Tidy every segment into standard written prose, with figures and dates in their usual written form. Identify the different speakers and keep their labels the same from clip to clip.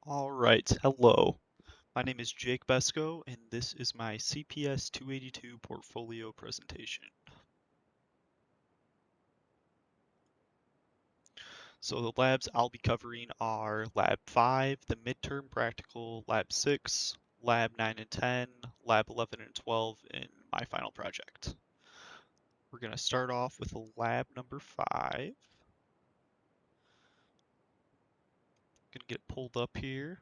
Speaker 1: All right, hello. My name is Jake Besco, and this is my CPS 282 portfolio presentation. So the labs I'll be covering are Lab 5, the midterm practical, Lab 6, Lab 9 and 10, Lab 11 and 12, and my final project. We're going to start off with lab number 5. Going to get it pulled up here.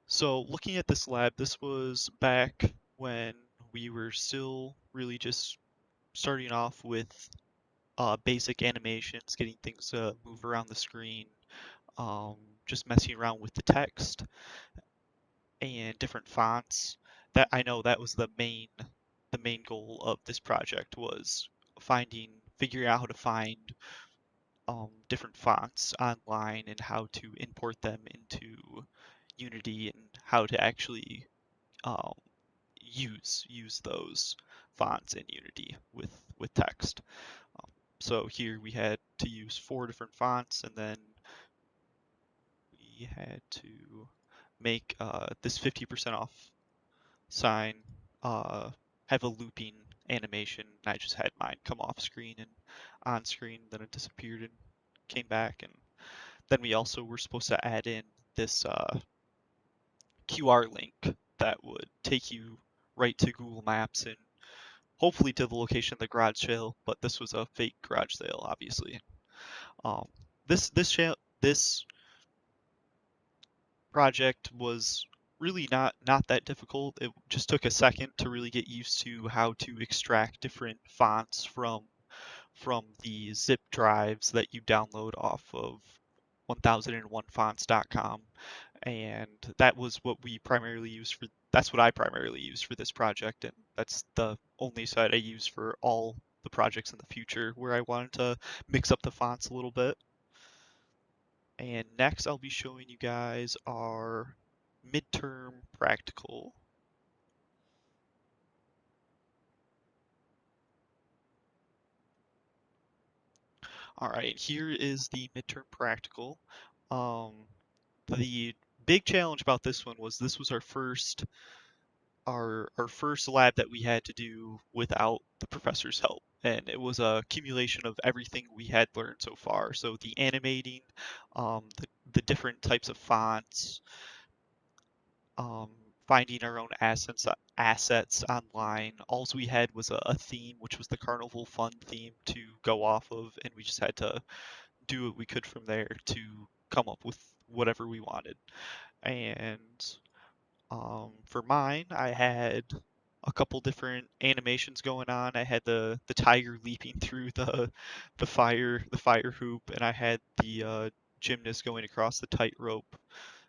Speaker 1: So looking at this lab, this was back when we were still really just starting off with basic animations, getting things to move around the screen, um, just messing around with the text and different fonts. That I know that was the main goal of this project was figuring out how to find different fonts online and how to import them into Unity and how to actually um, use those fonts in Unity with text. So here we had to use 4 different fonts, and then we had to make this 50% off sign have a looping animation. I just had mine come off screen and on screen, then it disappeared and came back. And then we also were supposed to add in this QR link that would take you right to Google Maps and hopefully to the location of the garage sale, but this was a fake garage sale, obviously. Um, this project was really not that difficult. It just took a second to really get used to how to extract different fonts from the zip drives that you download off of 1001fonts.com, and that's what I primarily used for this project, and that's the only site I use for all the projects in the future where I wanted to mix up the fonts a little bit. And next I'll be showing you guys our midterm practical. All right, here is the midterm practical. Um, the big challenge about this one was this was our first lab that we had to do without the professor's help. And it was a accumulation of everything we had learned so far. So the animating, the different types of fonts, um, finding our own assets online. All we had was a theme, which was the Carnival Fun theme to go off of, and we just had to do what we could from there to come up with whatever we wanted. And for mine, I had a couple different animations going on. I had the tiger leaping through the fire hoop, and I had the gymnast going across the tightrope,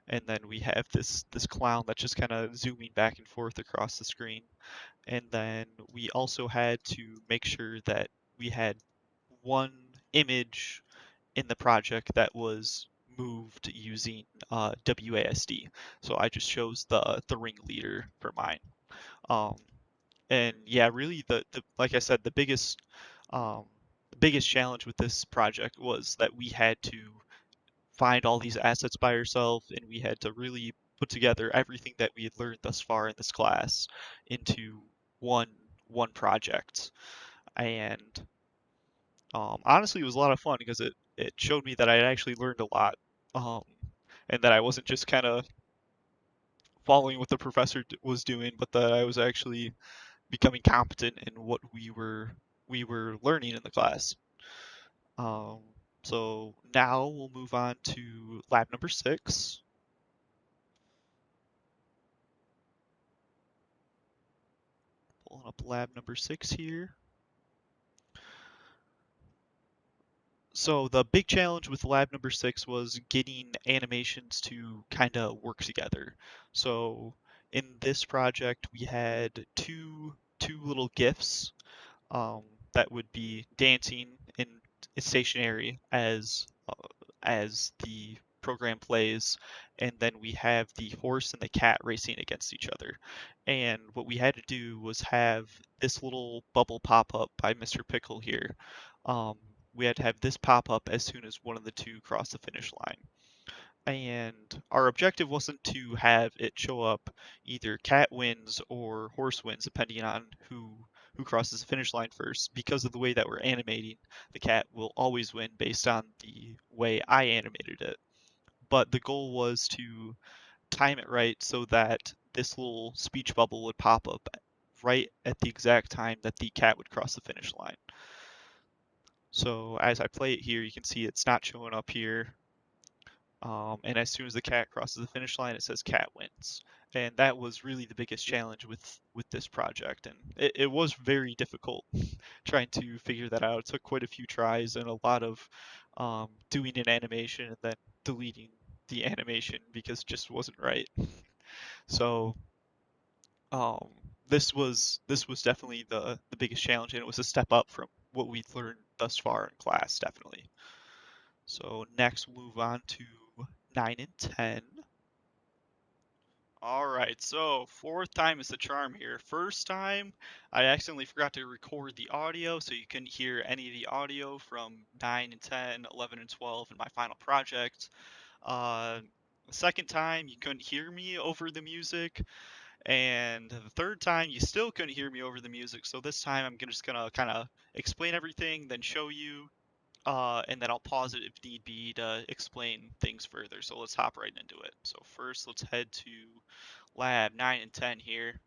Speaker 1: and then we have this clown that's just kind of zooming back and forth across the screen. And then we also had to make sure that we had one image in the project that was moved using WASD. So I just chose the ringleader for mine. Um, and yeah, really the like I said, um, the biggest challenge with this project was that we had to find all these assets by ourselves, and we had to really put together everything that we had learned thus far in this class into one one project. And honestly, it was a lot of fun because it showed me that I had actually learned a lot, um, and that I wasn't just kind of following what the professor was doing, but that I was actually becoming competent in what we were learning in the class. Um, so now we'll move on to lab number 6. Pulling up lab number 6 here. So the big challenge with lab number 6 was getting animations to kind of work together. So in this project, we had two little GIFs that would be dancing in stationary as the program plays, and then we have the horse and the cat racing against each other. And what we had to do was have this little bubble pop up by Mr. Pickle here. Um, we had to have this pop up as soon as one of the two crossed the finish line. And our objective wasn't to have it show up either cat wins or horse wins, depending on who crosses the finish line first. Because of the way that we're animating, the cat will always win based on the way I animated it. But the goal was to time it right so that this little speech bubble would pop up right at the exact time that the cat would cross the finish line. So as I play it here, you can see it's not showing up here. And as soon as the cat crosses the finish line, it says cat wins. And that was really the biggest challenge with this project. And it was very difficult trying to figure that out. It took quite a few tries and a lot of doing an animation and then deleting the animation because it just wasn't right. So um, this was definitely the biggest challenge, and it was a step up from what we've learned thus far in class, definitely. So next we'll move on to 9 and 10. All right, so fourth time is the charm here. First time, I accidentally forgot to record the audio, so you couldn't hear any of the audio from 9 and 10, 11 and 12 in my final project. Uh, the second time, you couldn't hear me over the music. And the third time, you still couldn't hear me over the music. So this time, I'm just gonna kind of explain everything, then show you, and then I'll pause it if need be to explain things further. So let's hop right into it. So first, let's head to lab 9 and 10 here.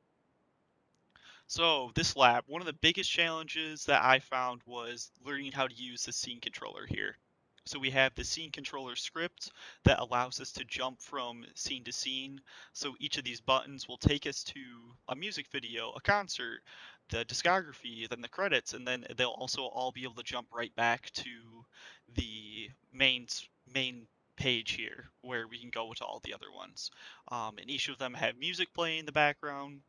Speaker 1: So this lab, one of the biggest challenges that I found was learning how to use the scene controller here. So we have the scene controller script that allows us to jump from scene to scene. So each of these buttons will take us to a music video, a concert, the discography, then the credits, and then they'll also all be able to jump right back to the main page here where we can go to all the other ones. And each of them have music playing in the background.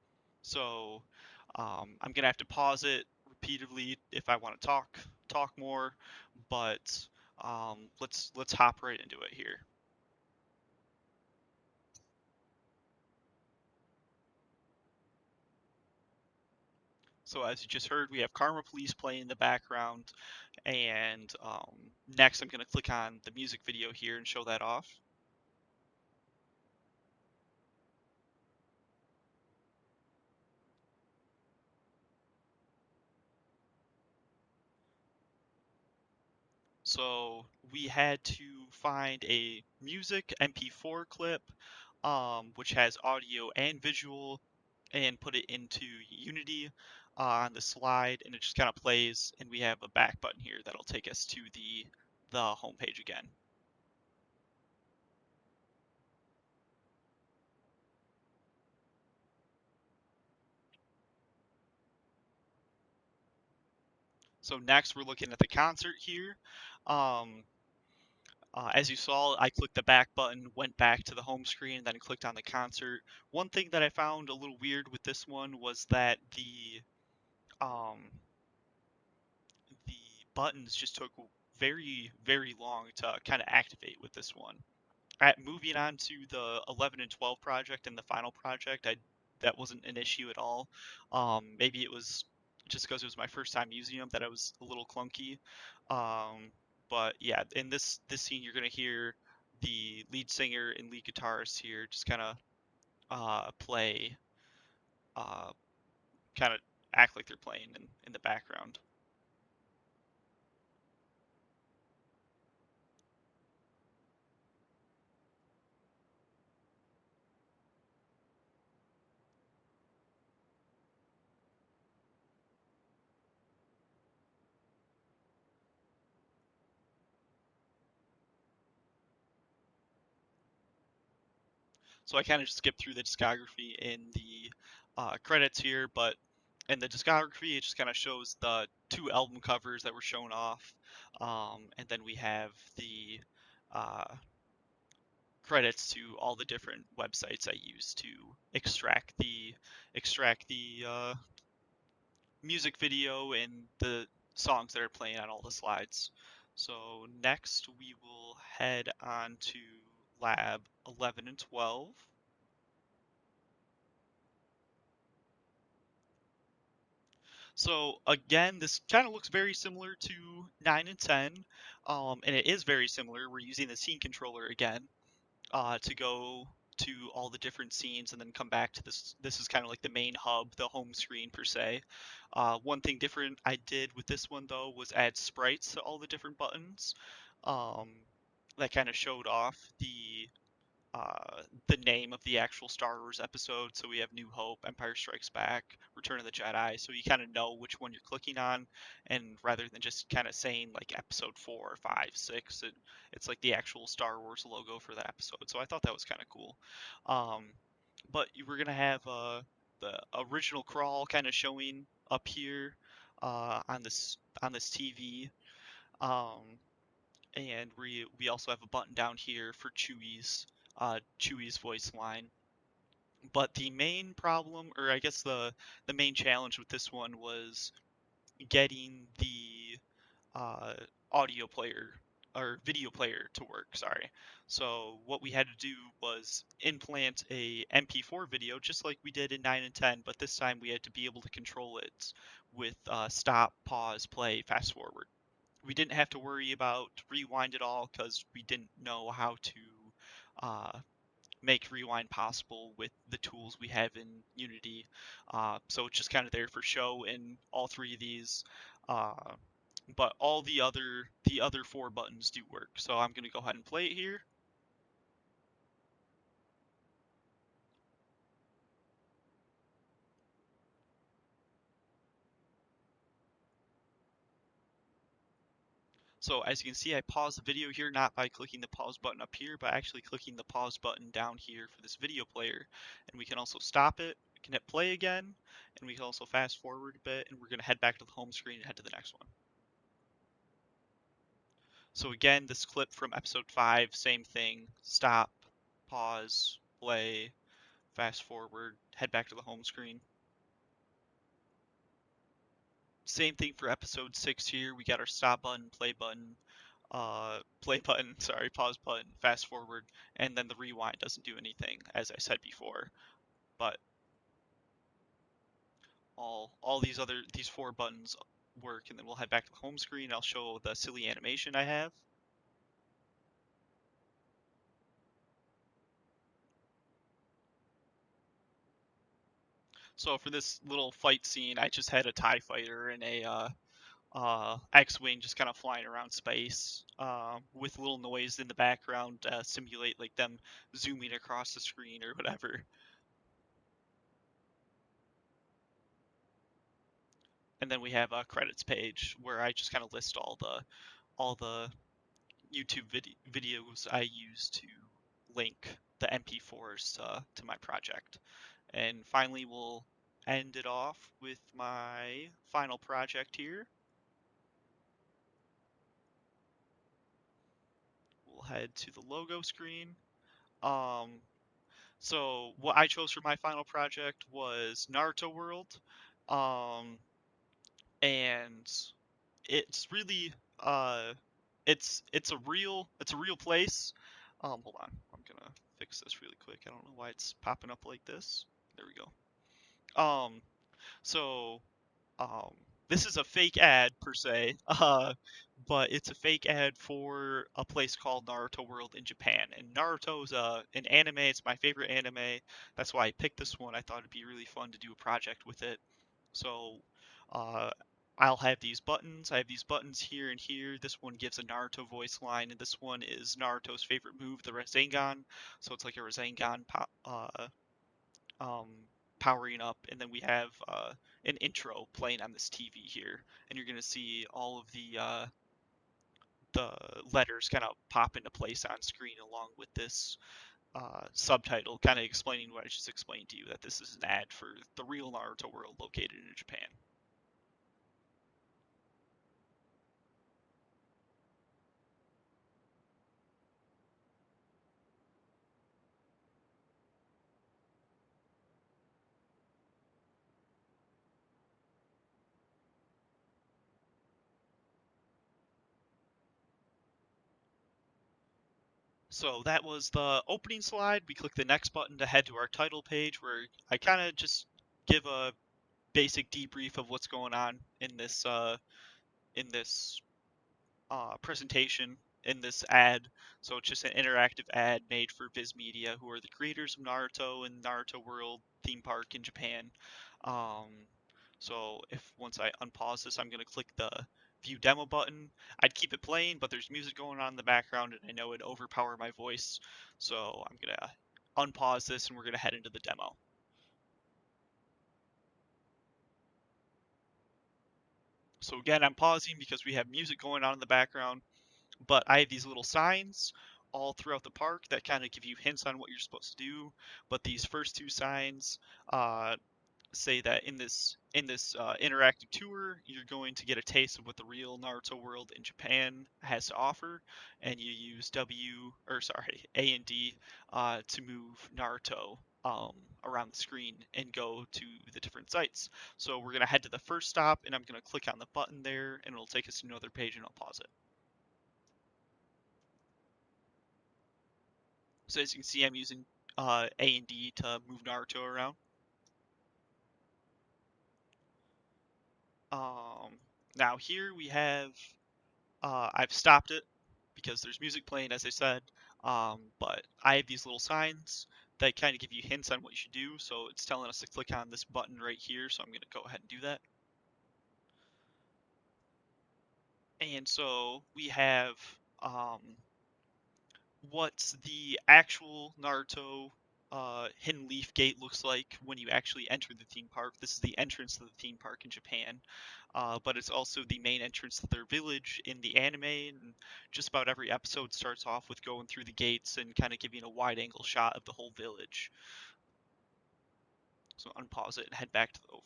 Speaker 1: So I'm gonna have to pause it repeatedly if I want to talk more, but let's hop right into it here. So as you just heard, we have Karma Police playing in the background, and next I'm gonna click on the music video here and show that off. So we had to find a music MP4 clip, which has audio and visual, and put it into Unity on the slide, and it just kind of plays. And we have a back button here that'll take us to the home page again. So next we're looking at the concert here. Um, as you saw, I clicked the back button, went back to the home screen, then clicked on the concert. One thing that I found a little weird with this one was that um, the buttons just took very long to kind of activate with this one. Moving on to the 11 and 12 project and the final project, I that wasn't an issue at all. Maybe it was just because it was my first time using them that I was a little clunky. Um, but yeah, in this scene, you're gonna hear the lead singer and lead guitarist here just kind of play, uh, kind of act like they're playing in the background. So I kind of just skipped through the discography in the credits here, but in the discography, it just kind of shows the two album covers that were shown off, and then we have the uh, credits to all the different websites I use to extract the music video and the songs that are playing on all the slides. So next, we will head on to lab 11 and 12. So again, this kind of looks very similar to 9 and 10, and it is very similar. We're using the scene controller again to go to all the different scenes and then come back to this. This is kind of like the main hub, the home screen per se. One thing different I did with this one though was add sprites to all the different buttons. Um, that kind of showed off the name of the actual Star Wars episode. So we have New Hope, Empire Strikes Back, Return of the Jedi. So you kind of know which one you're clicking on, and rather than just kind of saying like Episode 4, 5, 6, it's like the actual Star Wars logo for that episode. So I thought that was kind of cool. Um, but you were gonna have the original crawl kind of showing up here on this TV. Um, and we also have a button down here for Chewie's voice line. But the main problem, or I guess the main challenge with this one was getting the uh, audio player or video player to work. Sorry. So what we had to do was implant a MP4 video, just like we did in 9 and 10, but this time we had to be able to control it with stop, pause, play, fast forward. We didn't have to worry about rewind at all because we didn't know how to uh, make rewind possible with the tools we have in Unity. So it's just kind of there for show in all three of these. Uh, but all the other four buttons do work. So I'm gonna go ahead and play it here. So as you can see, I paused the video here not by clicking the pause button up here, but actually clicking the pause button down here for this video player. And we can also stop it, we can hit play again, and we can also fast forward a bit, and we're going to head back to the home screen and head to the next one. So again, this clip from episode 5, same thing, stop, pause, play, fast forward, head back to the home screen. Same thing for episode 6 here, we got our stop button, play button, sorry, pause button, fast forward, and then the rewind doesn't do anything, as I said before. But all these four buttons work, and then we'll head back to the home screen. I'll show the silly animation I have. So for this little fight scene, I just had a TIE fighter and a X-wing just kind of flying around space with a little noise in the background to simulate like them zooming across the screen or whatever. And then we have a credits page where I just kind of list all the YouTube videos I use to link the MP4s to my project. And finally, we'll end it off with my final project here. We'll head to the logo screen. Um, so what I chose for my final project was Naruto World, um, and it's really it's a real place. Hold on, I'm gonna fix this really quick. I don't know why it's popping up like this. There we go. So um, this is a fake ad per se, but it's a fake ad for a place called Naruto World in Japan. And Naruto's an anime. It's my favorite anime. That's why I picked this one. I thought it'd be really fun to do a project with it. So uh, I'll have these buttons. I have these buttons here and here. This one gives a Naruto voice line, and this one is Naruto's favorite move, the Rasengan. So it's like a Rasengan um, powering up, and then we have an intro playing on this TV here, and you're gonna see all of the letters kind of pop into place on screen along with this subtitle, kind of explaining what I just explained to you, that this is an ad for the real Naruto world located in Japan. So that was the opening slide. We click the next button to head to our title page, where I kind of just give a basic debrief of what's going on in this presentation in this ad. So it's just an interactive ad made for Viz Media, who are the creators of Naruto and Naruto World theme park in Japan. Um, so if once I unpause this, I'm gonna click the view demo button. I'd keep it playing, but there's music going on in the background, and I know it'd overpower my voice. So I'm gonna unpause this, and we're gonna head into the demo. So again, I'm pausing because we have music going on in the background. But I have these little signs all throughout the park that kind of give you hints on what you're supposed to do. But these first two signs uh, say that in this interactive tour, you're going to get a taste of what the real Naruto world in Japan has to offer, and you use A and D to move Naruto around the screen and go to the different sites. So we're gonna head to the first stop, and I'm gonna click on the button there, and it'll take us to another page, and I'll pause it. So as you can see, I'm using A and D to move Naruto around. Um, Now here we have, I've stopped it because there's music playing, as I said. But I have these little signs that kind of give you hints on what you should do. So it's telling us to click on this button right here. So I'm going to go ahead and do that. And so we have um, what the actual Naruto Hidden Leaf Gate looks like when you actually enter the theme park. This is the entrance to the theme park in Japan, but it's also the main entrance to their village in the anime. And just about every episode starts off with going through the gates and kind of giving a wide angle shot of the whole village. So unpause it and head back to the overworld.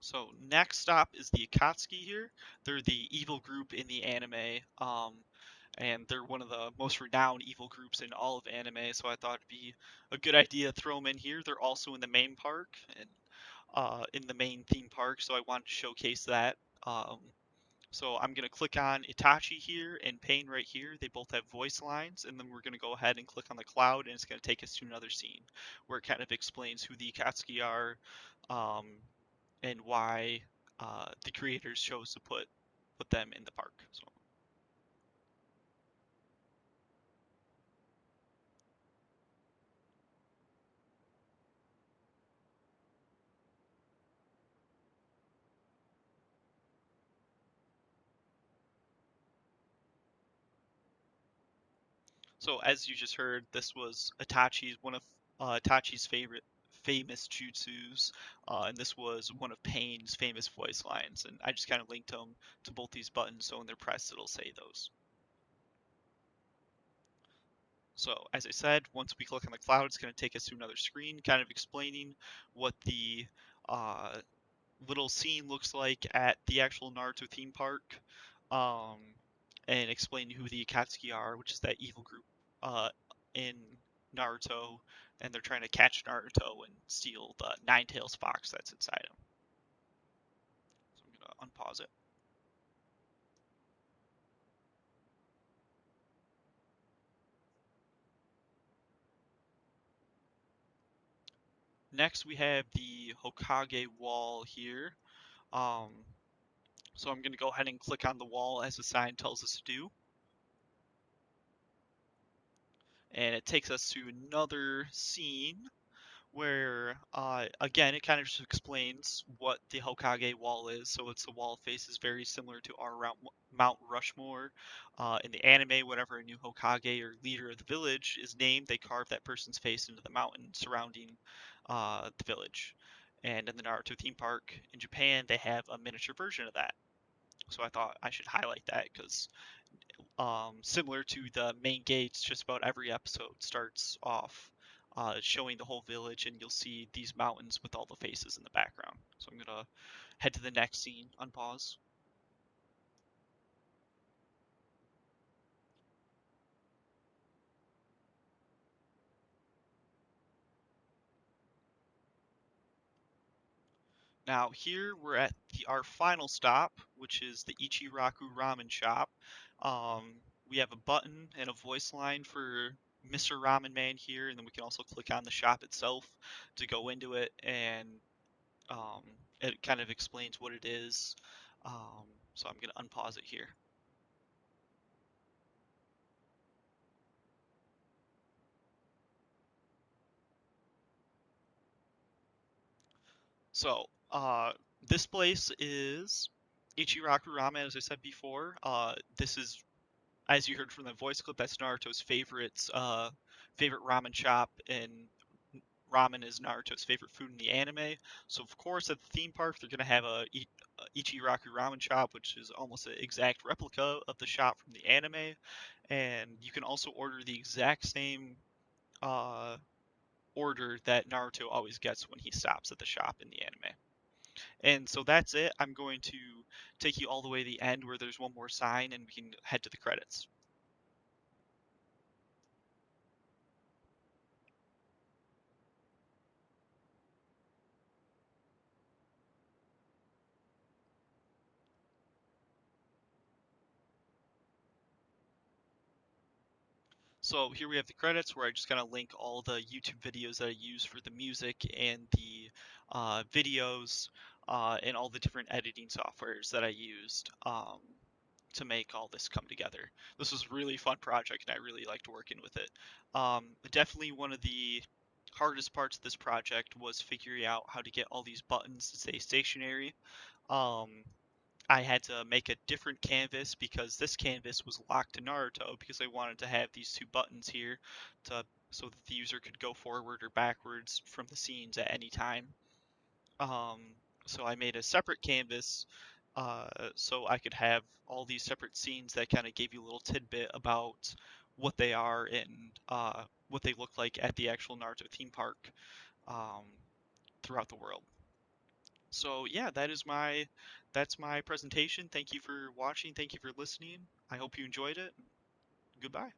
Speaker 1: So next stop is the Akatsuki here. They're the evil group in the anime, and they're one of the most renowned evil groups in all of anime. So I thought it'd be a good idea to throw them in here. They're also in the main park and in the main theme park, so I wanted to showcase that. Um, so I'm gonna click on Itachi here and Pain right here. They both have voice lines, and then we're gonna go ahead and click on the cloud, and it's gonna take us to another scene where it kind of explains who the Akatsuki are. Um, and why the creators chose to put them in the park. So as you just heard, this was Itachi's one of Itachi's favorite famous jutsus, and this was one of Pain's famous voice lines. And I just kind of linked them to both these buttons, so when they're pressed, it'll say those. So as I said, once we click on the cloud, it's going to take us to another screen, kind of explaining what the uh, little scene looks like at the actual Naruto theme park, um, and explain who the Akatsuki are, which is that evil group in Naruto, and they're trying to catch Naruto and steal the Nine Tails fox that's inside him. So I'm gonna unpause it. Next, we have the Hokage wall here. Um, so I'm gonna go ahead and click on the wall as the sign tells us to do. And it takes us to another scene where again it kind of just explains what the Hokage wall is. So it's the wall face is very similar to our Mount Rushmore. In the anime, whenever a new Hokage or leader of the village is named, they carve that person's face into the mountain surrounding the village. And in the Naruto theme park in Japan, they have a miniature version of that. So I thought I should highlight that because similar to the main gates, just about every episode starts off showing the whole village, and you'll see these mountains with all the faces in the background. So I'm gonna head to the next scene, unpause. Now here we're at our final stop, which is the Ichiraku Ramen Shop. We have a button and a voice line for Mr. Ramen Man here, and then we can also click on the shop itself to go into it, and um, it kind of explains what it is. Um, so I'm gonna unpause it here. So this place is Ichiraku Ramen, as I said before. This is, as you heard from the voice clip, that's Naruto's favorite ramen shop, and ramen is Naruto's favorite food in the anime. So of course, at the theme park, they're gonna have a Ichiraku Ramen shop, which is almost an exact replica of the shop from the anime. And you can also order the exact same uh, order that Naruto always gets when he stops at the shop in the anime. And so that's it. I'm going to take you all the way to the end where there's one more sign, and we can head to the credits. So here we have the credits where I just kind of link all the YouTube videos that I use for the music and the videos and all the different editing softwares that I used to make all this come together. This was a really fun project and I really liked working with it. Definitely one of the hardest parts of this project was figuring out how to get all these buttons to stay stationary. Um, I had to make a different canvas because this canvas was locked to Naruto because I wanted to have these two buttons here to so that the user could go forward or backwards from the scenes at any time. Um, so I made a separate canvas so I could have all these separate scenes that kind of gave you a little tidbit about what they are and what they look like at the actual Naruto theme park um, throughout the world. So yeah, that's my presentation. Thank you for watching. Thank you for listening. I hope you enjoyed it. Goodbye.